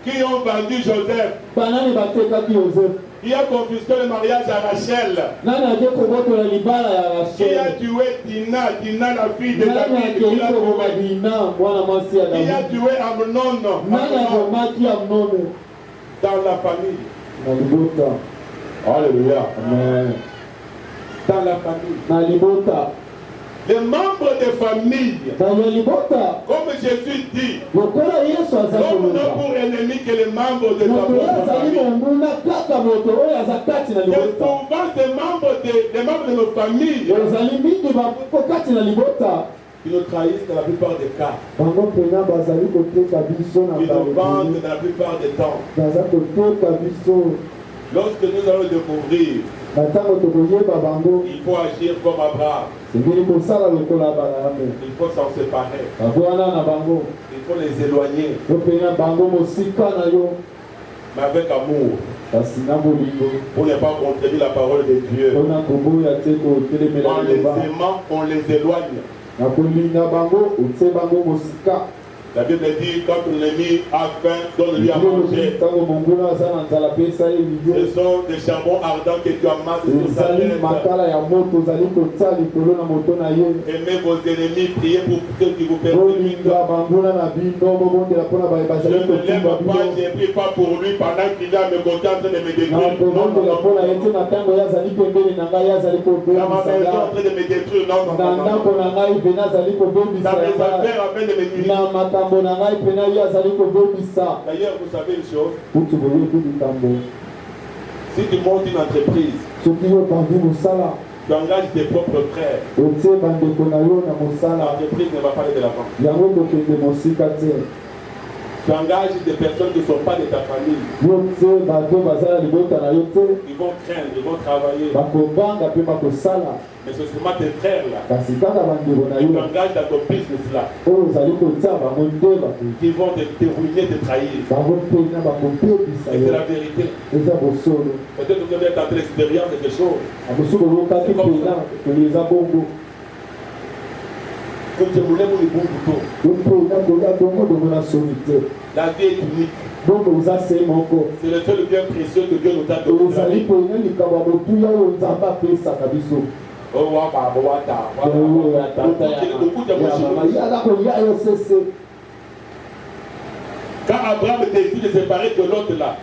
Qui ont vendu Joseph? banani batekaki yosefu. Qui a confisqué le mariage à Rachel? nani ake kobotola libala ya Qui a rachel. tué Dina, Dina la fille de nani David? Qui akei l'a koboma tué? dina mwana mwasi ya Qui a davidi. tué Amnon? nani Amnon abomaki amnone dans la famille. na libota. Alléluia. amen. Dans la famille. na libota. Les membres de famille, na ya libota. comme Jésus dit, lokola yesu aza l'homme n'a koloba. pour ennemi que les membres de sa moto oyo propre azali famille. monguna kaka moto oyo aza kati na C'est libota. souvent des membres de nos familles ozali mingi bako kati na libota. qui nous trahissent dans la plupart des cas, bango mpena bazali koteka biso na qui nous vendent balobeli. dans la plupart des temps. baza koteka biso. Lorsque nous allons découvrir, na ntango tokoyeba bango il faut agir comme Abraham, sengeli kosala lokola balaame. il faut s'en séparer, bango wana na bango il faut les éloigner, yo mpena bango mosika na yo mais avec amour, kasi na bolingo pour ne pas contredire la parole de Dieu. mpona koboya te kotelemela En les liloba. aimant, on les éloigne. na kolinga bango otie bango mosika. La Bible dit, quand l'ennemi a faim, donne-lui à manger. Ce sont des charbons ardents que tu amasses sur sa tête. Aimez vos ennemis, priez pour ceux qui vous persécutent. Je ne me lève pas, je ne prie pas pour lui pendant qu'il est à mes côtés en train de me détruire. Non, non, non. Dans ma maison en train de me détruire. Non, non, non, non. Dans mes affaires en train de me nuire. D'ailleurs, vous savez une chose, si tu montes une entreprise, tu engages tes propres frères, l'entreprise ne va pas aller de l'avant. Tu engages des personnes qui ne sont pas de ta famille. Ils vont craindre, ils vont travailler. Mais ce sont tes frères là. Tu engages dans ton business là. Qui vont te ruiner, te trahir. Et c'est la vérité. Peut-être que vous avez tenté l'expérience de quelque chose. Comme je voulais vous le bon bouton. La vie est unique. C'est le seul bien précieux que Dieu nous a donné. Quand Abraham décide de se séparer de l'autre là,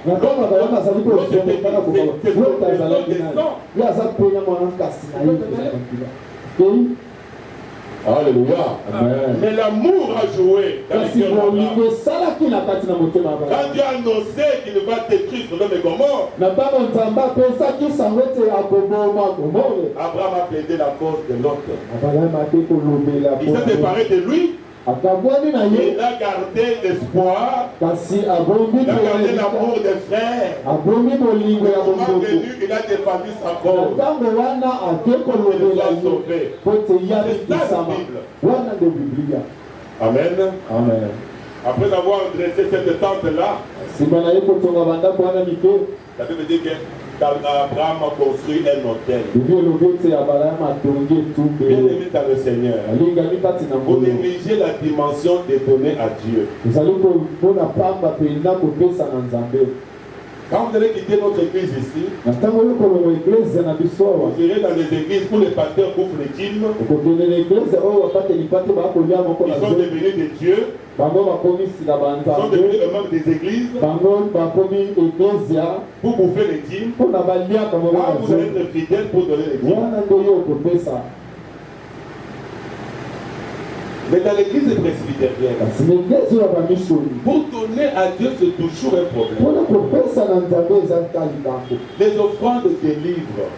Alléluia. Mais l'amour a joué dans les cœurs d'Abraham. Quand Dieu a annoncé qu'il va détruire Sodome et Gomorrhe, Abraham a plaidé la cause de l'autre. Il s'est séparé de lui. Il a gardé l'espoir, il a gardé l'amour des frères. Au moment venu, il a défendu sa cause. Il nous a sauvés. C'est ça la Bible. Amen. Amen. Après avoir dressé cette tente-là, la Bible dit que Abraham a construit un hôtel. Bien aimé dans le Seigneur, vous négligez la dimension donnée à Dieu. Quand vous allez quitter notre église ici, vous irez dans des églises où les pasteurs bouffent les dîmes. Ils sont devenus des dieux. Ils sont devenus les membres des églises. Pour bouffer les dîmes. Vous allez être fidèles pour donner les dîmes. Mais dans l'église presbytérienne, pour donner à Dieu, c'est toujours un problème. Les offrandes délivrent.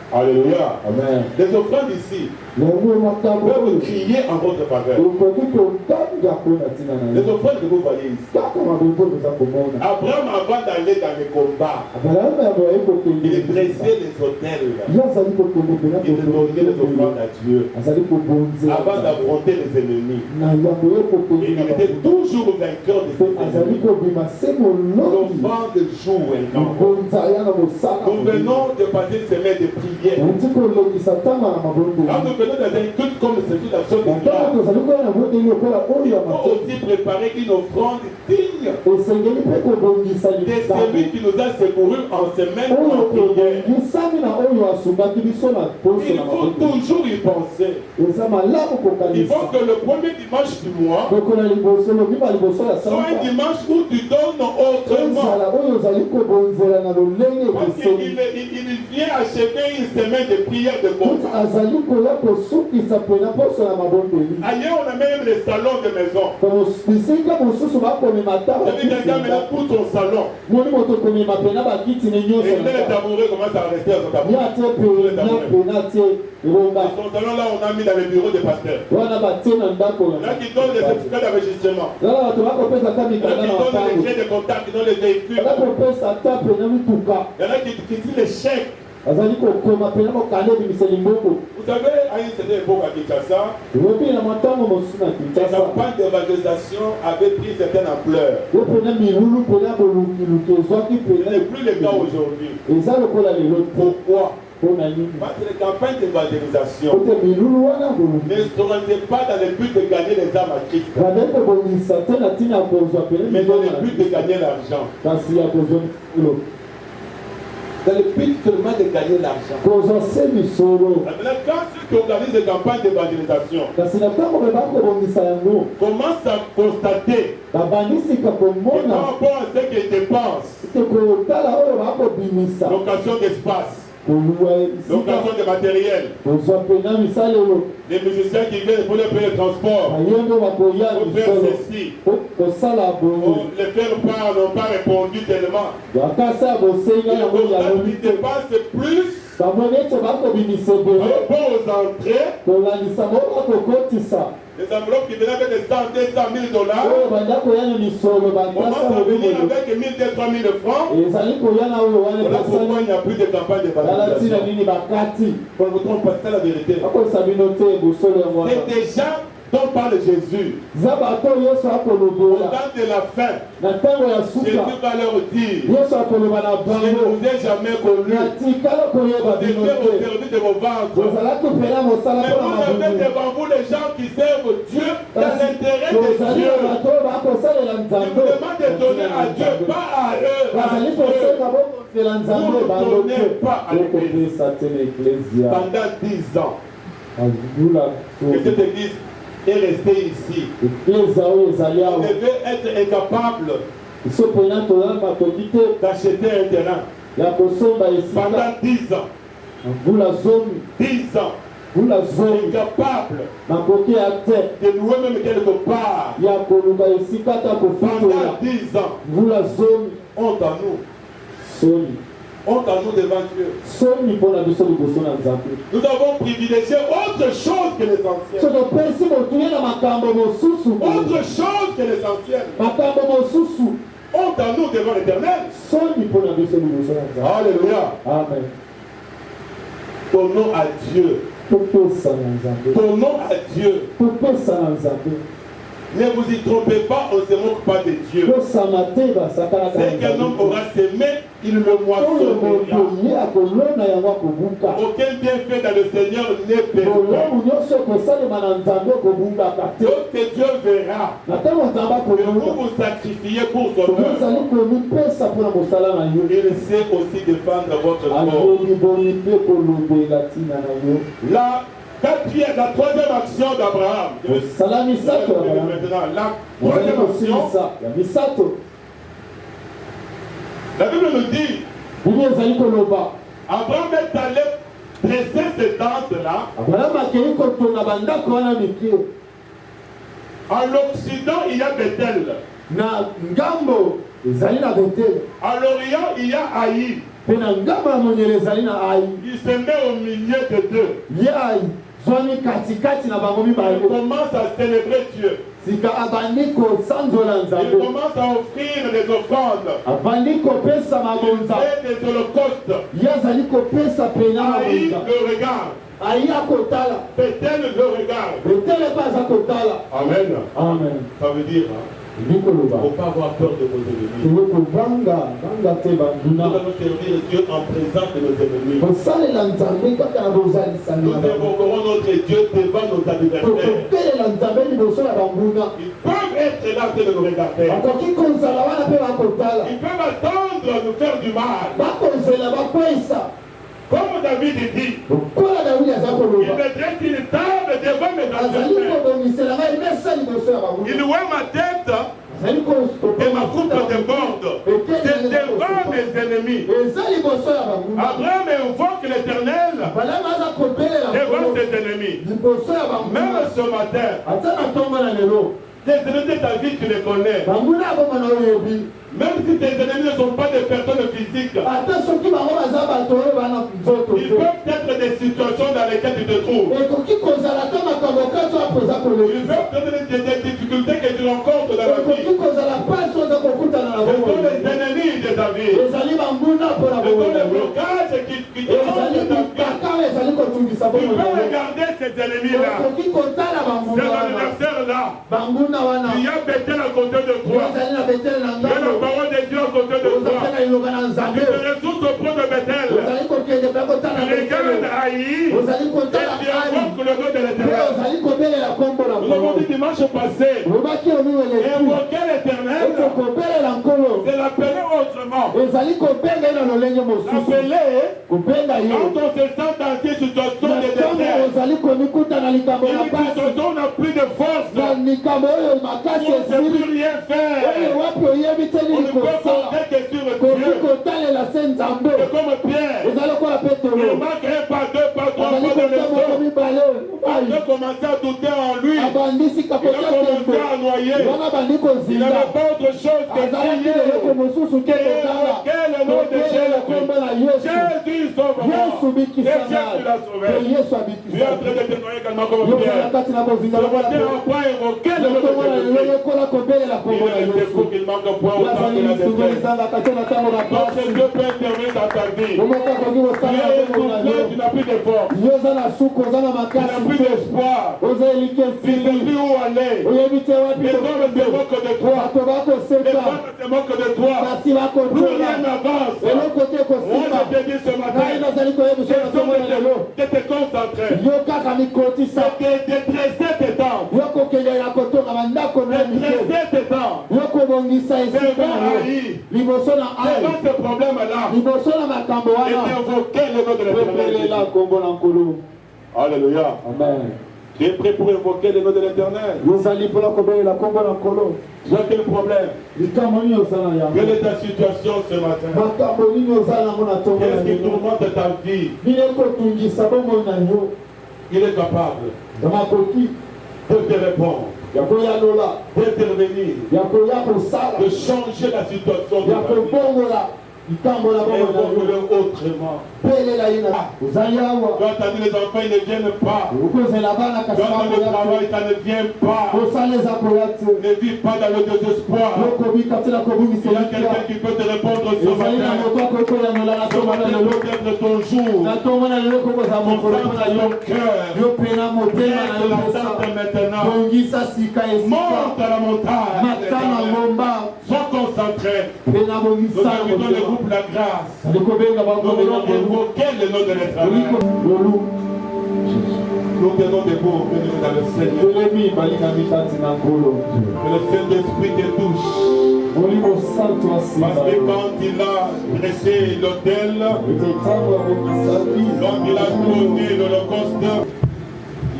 Alléluia. Amen. Les offrandes ici peuvent crier en votre faveur. Les offrandes que vous voyez ici. Abraham, avant d'aller dans les combats, il dressait les autels. Il donnait les offrandes à Dieu avant d'affronter les ennemis. Et il était toujours vainqueur de ses ennemis. L'offrande joue un grand rôle. Nous venons de passer une semaine de prière. Quand nous venons dans un culte comme celui d'Action de grâce, il faut aussi préparer une offrande digne de celui qui nous a secourus en semaine en prière. Il faut toujours y penser. Il faut que le premier dimanche du mois soit un dimanche où tu donnes autrement. Parce qu'il vient achever une semaine de prière de combat. Ailleurs, on a même les salons de maison. Quelqu'un maintenant pour son salon. Et là, les tabourets commencent à rester à son tabouret. Son salon là, on a mis dans le bureau des pasteurs. Là, qui donne les certificats d'enregistrement. Là, qui donne les clés de contact, qui donne les véhicules. Il y en a qui signent les chèques. Vous savez, à une certaine époque à Kinshasa, la campagne d'évangélisation avait pris certaine ampleur. Ce n'est plus le cas aujourd'hui. Pourquoi? Parce que les campagnes d'évangélisation ne seront pas dans le but de gagner les âmes à Christ, mais dans le but de gagner l'argent. Dans le but seulement de gagner l'argent. Maintenant, quand ceux qui organisent des campagnes d'évangélisation commencent à constater que par rapport à ce qu'ils dépensent, location d'espace, location de matériel, les musiciens qui viennent pour leur payer le transport, pour faire ceci, les faire part n'ont pas répondu tellement. Ils dépensent plus par rapport aux entrées. Les enveloppes qui venaient avec des 100, 200 000 dollars commencent à venir avec 1 000, 3 000 francs. Voilà pourquoi il n'y a plus de campagne d'évangélisation. Pour vous tromper, c'est la vérité. C'est déjà dont parle Jésus. Au temps de la fin, Jésus va leur dire: je ne vous ai jamais connu. Vous étiez au service de vos ventres. Mais vous avez devant vous les gens qui servent Dieu dans l'intérêt de Dieu. Je vous demande de donner à Dieu, pas à eux. Vous ne donnez pas à l'Église. Pendant 10 ans que cette Église est restée ici. On devait être incapable d'acheter un terrain. Pendant 10 ans. 10 ans. Incapable de louer même quelque part. Pendant 10 ans. Honte à nous. Honte à nous devant Dieu. Nous avons privilégié autre chose que l'essentiel. Autre chose que l'essentiel. Honte à nous devant l'Éternel. Alléluia. Amen. Donnons à Dieu. Donnons à Dieu. Ne vous y trompez pas, on ne se moque pas de Dieu. C'est qu'un homme aura semé, il le moissonnera. Aucun bienfait dans le Seigneur n'est perdu. Lorsque Dieu verra que vous vous sacrifiez pour son œuvre, il sait aussi défendre votre corps. La troisième action d'Abraham. La troisième action. La Bible nous dit: Abraham est allé dresser ses tentes-là. En l'Occident, il y a Bethel. À l'Orient, il y a Haï. Il se met au milieu de deux. Il commence à célébrer Dieu. Il commence à offrir les offrandes. Il fait des holocaustes. Haï le regarde. Bethel le regarde. Amen. Ça veut dire, il ne faut pas avoir peur de vos ennemis. Nous allons servir Dieu en présence de nos ennemis. Nous évoquerons notre Dieu devant nos adversaires. Ils peuvent être là de nous regarder. Ils peuvent attendre de nous faire du mal. Comme David dit, il me dresse une table devant mes adversaires. Il voit ma tête et ma coupe déborde. C'est devant mes ennemis. Abraham invoque l'Éternel devant ses ennemis. Même ce matin, tes ennemis de ta vie, tu les connais. Même si tes ennemis ne sont pas des personnes physiques, ils peuvent être des situations dans lesquelles tu te trouves. Ils peuvent être des difficultés que tu rencontres dans la vie. Ce sont les ennemis de ta vie. Ce sont les blocages qui te rendent ta vie. Tu peux regarder ces ennemis-là. Ces adversaires-là. Il y a Bethel à côté de toi. Il y a la parole de Dieu à côté de toi. Tu te ressources auprès de Bethel. Tu regardes invoque le nom de Mpe l'Éternel. ozali kobelela kombo na Nous avons Nkolo. dit dimanche passé, Olobaki omiweleki. invoquer l'Éternel, Ete kobelela Nkolo. c'est l'appeler autrement. Ezali kobenga ye na lolenge mosusu. L'appeler, Kobenga ye. quand on se sent dans une situation de Ntango détresse, ozali komikuta na likambo une na pasi. situation où on n'a plus de force, Na likambo oyo makasi on ne peut esili. plus rien Oyo faire. wapi oyebi te On nini ne peut kosala. compter que sur Komi Dieu. kotalela se Nzambe. C'est comme Pierre. Ezali lokola Il Petelo. manque un pas, deux pas, trois Azali pas de kota moko leçon. mibale. Il a commencé à douter en lui. Abandisi Il a kapota commencé tembe. à noyer. Wana bandi Il kozinda. n'avait pas autre chose que Azalaki prier. eloko mosusu te kotala. Quel est le nom de Kobelela Jésus? kombo na Yesu. Jésus sauve-moi. Yesu Et bikisa Jésus l'a ngai. sauvé. Pe Yesu Tu es en abikisa train de témoigner également comme ngai. Yo Pierre. na kati na kozinda Ce lokola matin, Petelo. on va invoquer le nom Lokomona de lelo Jésus. lokola kobelela kombo na Il est Yesu. fou qu'il manque point au temps Yazali de la lisumu détresse. ezanga kati na ntango na Donc, pasi. Dieu peut intervenir dans ta vie. Omoko akoki Tu kosala es na kombo na essoufflé, tu yo. n'as plus de force. Yo oza na suku oza na Tu n'as makasi plus te. d'espoir. Oza eliki Tu ne sais esili. plus où aller. Oyebi te wapi Les hommes se kokende. moquent de toi. Bato Les bakoseka. femmes se moquent de toi. Basi Plus bakotola. rien n'avance. Eloko te Moi, kosika. je te dis ce matin, Ngai nazali koyebiso na question kombo na lelo. de te concentrer. Yo kaka mikotisa. De détresser tes temps. Yo kokendela kotonga bandako na mike. Détresser tes temps. Yo kobongisa esika na yo. Liboso na ai. Devant ce problème-là, Liboso na makambo et wana. invoquer le nom de l'Éternel. Kobelela kombo na Nkolo. Alléluia. Amen. Tu es prêt pour invoquer le nom de l'Éternel? Yozali mpona kobelela kombo na Nkolo. Tu as quel problème? Likambo nini ozala yango? Quelle est ta situation ce matin? Makambo nini ozala yango na ntongo na Qu'est-ce qui lelo? tourmente ta vie? Bino ekotungisa bomoi na yo. Il est capable Ya makoki de te répondre, ya koyanola d'intervenir, ya koya kosala de changer la situation de ya ta vie. kobongola likambo na bomoi na yo. Invoque-le autrement. Belela ye na ozali awa. Tu as entendu les enfants, ils ne viennent pas. okozela bana Tu kasi as entendu le bakoya travail, ça ne vient pas. te. kosala eza koya te. Ne vis pas dans le désespoir. yokobika te na Il y a kobungiseli quelqu'un qui peut te répondre ce ezali na matin. moto akoki koyanola na Ce ntongo na matin lelo. peut être ton jour. na ntongo na lelo kokozala mokolo mpo na yo. Ton cœur. yo pena motema na yo Laisse kosa. l'attente maintenant. bongisa sika esika. Monte à la montagne. mata na ngomba. Sois concentré. pena Nous bongisa invitons le groupe La Grâce. alikobenga Nous bango voulons invoquer le nom de l'Éternel. Nous tenons debout, venons dans le Seigneur. tolemi balingami kati na Nkolo. Que le Saint-Esprit te touche. molimo santo asimba Parce que yo. quand il a dressé l'autel, ete ntango abongisaki quand il a donné l'Holocauste,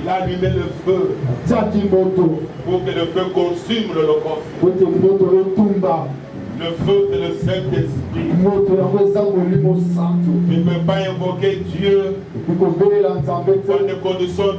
il a allumé le feu atiaki moto pour que le feu consume l'Holocauste. po ete moto etumba. Le feu, c'est le Saint-Esprit. moto yango eza molimo santo. Tu ne peux pas invoquer Dieu epi kobelela nzambe dans te. des conditions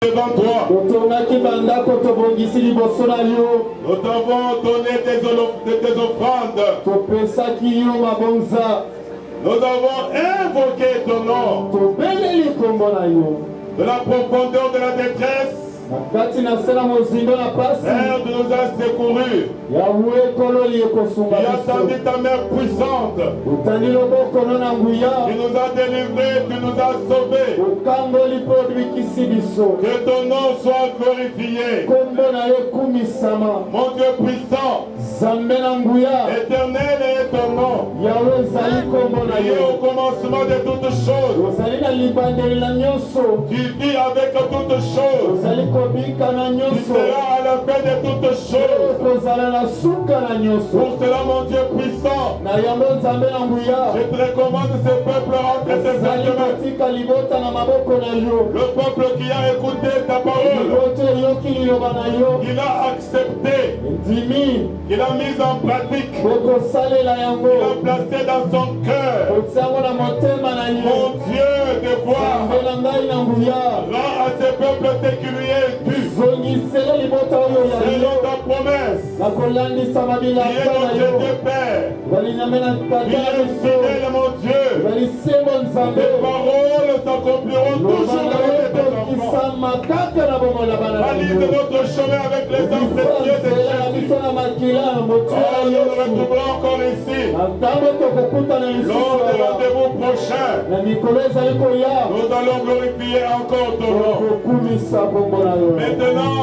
devant toi. totongaki bandako tobongisi liboso na yo. Nous t'avons donné des offrandes. topesaki yo mabonza. Nous avons invoqué ton nom. tobeleli kombo na yo. De la profondeur de la détresse, na kati na se na mozindo na pasi. Père, tu nous as secourus. yawe ekololi ekosunga Tu as biso. tendu ta main puissante. otandi loboko no na nguya. Tu nous as délivrés, tu nous as sauvés. okangoli mpo obikisi biso. Que ton nom soit glorifié. kombo na yo ekumisama. Mon Dieu puissant, zambe na nguya. éternel est ton nom. yawe ezali kombo na Tu es au yo. commencement de toutes choses. ozali na libandeli na nyonso. Tu vis avec toutes choses. ozali okobika na Tu nyonso seras à la fin de toutes choses. okozala na suka na nyonso Pour cela, mon Dieu puissant, na yango nzambe na nguya je te recommande ce peuple entre tes ezali mains. kotika libota na maboko na yo Le peuple qui a écouté ta parole, libota eyoki liloba na yo qu'il a accepté, ndimi qu'il a mis en pratique, okosalela yango qu'il a placé dans son cœur. otia yango na motema na yo Mon Dieu, de voir, nzambe na ngai na nguya rends à ce peuple ce qui lui est dû, zongisele libota oyo ya selon yo ta promesse, na kolandisa qui mabilaka est na notre yo Dieu Père, balinyame na qui tata na est biso fidèle, mon Dieu. bali sembo nzambe Tes paroles s'accompliront toujours lobanga avec tes enfants. ekokisama kaka na bomoi na bana na Balise biso notre chemin avec les armes précieuses de nzela na Jésus. biso na makila na motia Oh, ya nous nous yesu retrouverons encore ici na ntango tokokutana lisusu lors du awa rendez-vous prochain. na mikolo ezali koya Nous allons glorifier encore ton nom. tokokumisa kombo na yo Maintenant,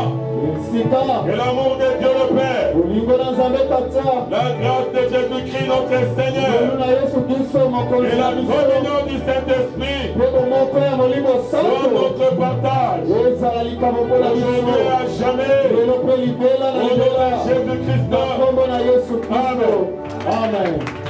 esika que l'amour de Dieu le Père, bolingo na nzambe tata la grâce de Jésus-Christ notre Seigneur lelu na yesu kristo mokonzi et la na biso communion du Saint-Esprit mpe bomoko ya molimo soient santo notre partage ezala likambo mpo na biso aujourd'hui et à jamais. lelo mpe libela na Au nom libela de Jésus-Christ. na kombo na yesu kristo Amen. amen